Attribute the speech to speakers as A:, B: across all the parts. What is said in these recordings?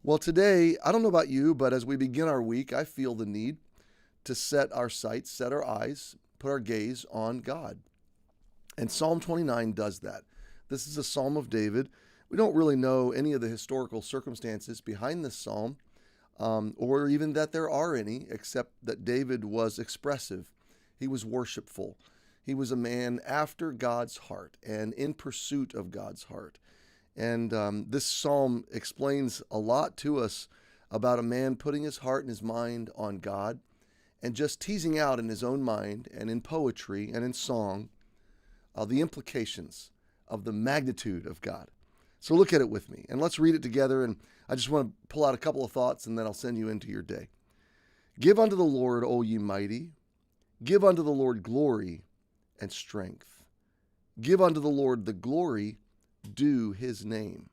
A: Well, today, I don't know about you, but as we begin our week, I feel the need to set our sights, set our eyes, put our gaze on God. And Psalm 29 does that. This is a Psalm of David. We don't really know any of the historical circumstances behind this psalm, or even that there are any, except that David was expressive. He was worshipful. He was a man after God's heart and in pursuit of God's heart. And this psalm explains a lot to us about a man putting his heart and his mind on God and just teasing out in his own mind and in poetry and in song the implications of the magnitude of God. So look at it with me and let's read it together. And I just want to pull out a couple of thoughts and then I'll send you into your day. Give unto the Lord, O ye mighty. Give unto the Lord glory and strength. Give unto the Lord the glory due his name.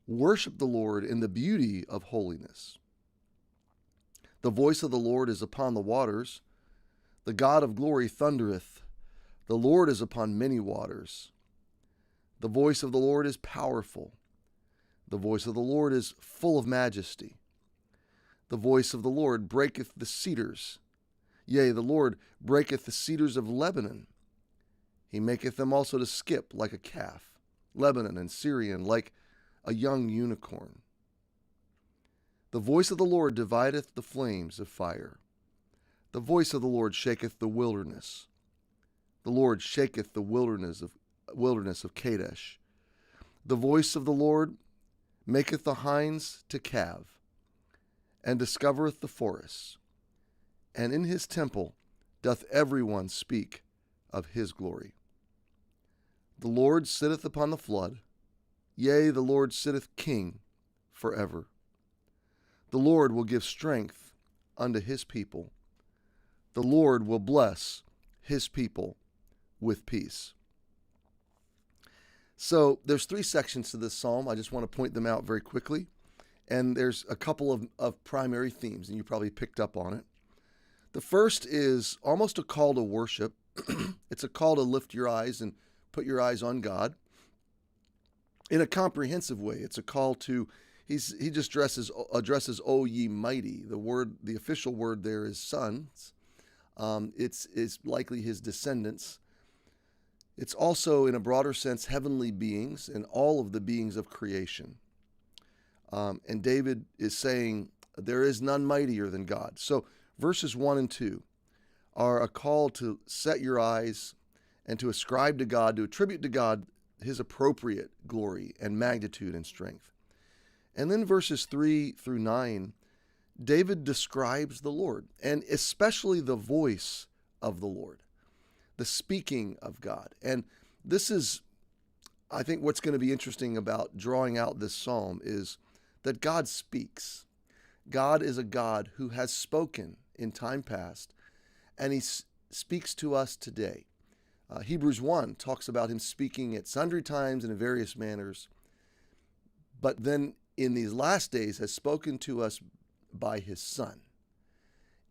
A: Worship the Lord in the beauty of holiness. The voice of the Lord is upon the waters. The God of glory thundereth. The Lord is upon many waters. The voice of the Lord is powerful. The voice of the Lord is full of majesty. The voice of the Lord breaketh the cedars. Yea, the Lord breaketh the cedars of Lebanon. He maketh them also to skip like a calf. Lebanon and Syrian like a young unicorn. The voice of the Lord divideth the flames of fire. The voice of the Lord shaketh the wilderness. The Lord shaketh the wilderness of Kadesh. The voice of the Lord maketh the hinds to calve, and discovereth the forests. And in his temple doth every one speak of his glory. The Lord sitteth upon the flood. Yea, the Lord sitteth king forever. The Lord will give strength unto his people. The Lord will bless his people with peace. So there's three sections to this psalm. I just want to point them out very quickly. And there's a couple of primary themes, and you probably picked up on it. The first is almost a call to worship. It's a call to lift your eyes and put your eyes on God in a comprehensive way. It's a call to, he just addresses, O ye mighty. The official word there is sons. It's likely his descendants. It's also, in a broader sense, heavenly beings and all of the beings of creation. And David is saying, there is none mightier than God. So verses 1 and 2 are a call to set your eyes and to ascribe to God, to attribute to God his appropriate glory and magnitude and strength. And then verses 3 through 9, David describes the Lord, and especially the voice of the Lord, the speaking of God. And this is, I think, what's going to be interesting about drawing out this psalm is that God speaks. God is a God who has spoken in time past, and he speaks to us today. Hebrews 1 talks about him speaking at sundry times and in various manners, but then in these last days has spoken to us by his Son.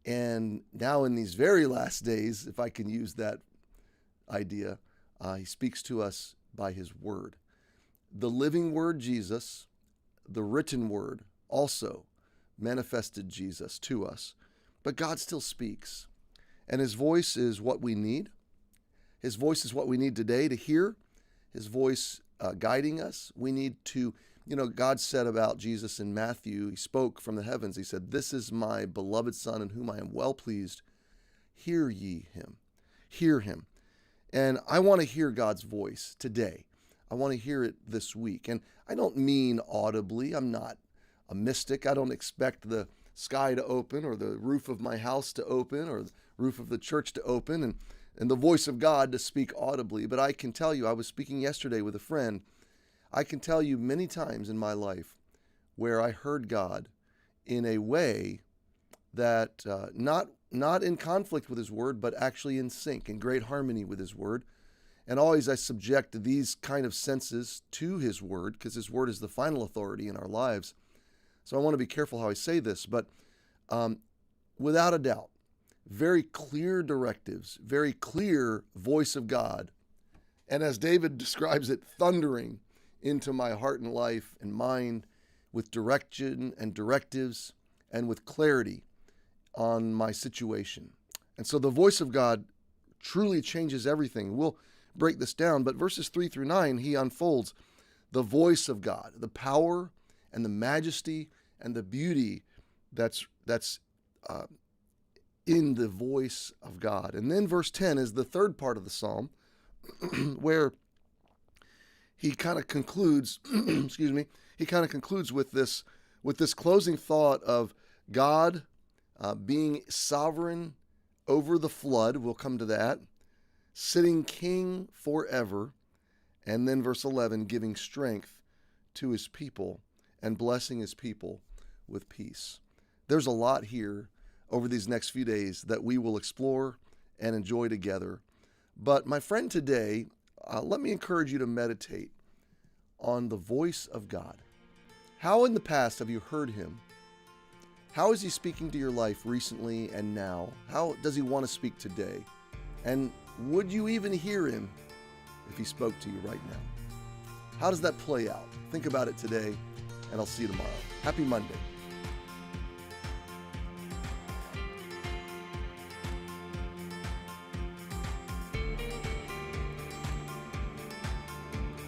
A: And now in these very last days, if I can use that idea, he speaks to us by his word. The living word, Jesus, the written word, also manifested Jesus to us. But God still speaks. And his voice is what we need. His voice is what we need today to hear. His voice guiding us. We need to, God said about Jesus in Matthew, he spoke from the heavens. He said, "This is my beloved Son in whom I am well pleased. Hear ye him." Hear him. And I want to hear God's voice today. I want to hear it this week. And I don't mean audibly. I'm not a mystic. I don't expect the sky to open or the roof of my house to open or the roof of the church to open and the voice of God to speak audibly. But I can tell you, I was speaking yesterday with a friend. I can tell you many times in my life where I heard God in a way that not in conflict with his word, but actually in sync, in great harmony with his word. And always I subject these kind of senses to his word, because his word is the final authority in our lives. So I want to be careful how I say this, but without a doubt, very clear directives, very clear voice of God. And as David describes it, thundering into my heart and life and mind with direction and directives and with clarity on my situation. And so the voice of God truly changes everything. We'll break this down, but verses 3 through 9, he unfolds the voice of God, the power and the majesty and the beauty that's in the voice of God. And then verse 10 is the third part of the psalm where he kind of concludes, he kind of concludes with this closing thought of God being sovereign over the flood. We'll come to that. Sitting king forever. And then verse 11, giving strength to his people and blessing his people with peace. There's a lot here over these next few days that we will explore and enjoy together. But my friend, today, let me encourage you to meditate on the voice of God. How in the past have you heard him? How is he speaking to your life recently and now? How does he want to speak today? And would you even hear him if he spoke to you right now? How does that play out? Think about it today, and I'll see you tomorrow. Happy Monday.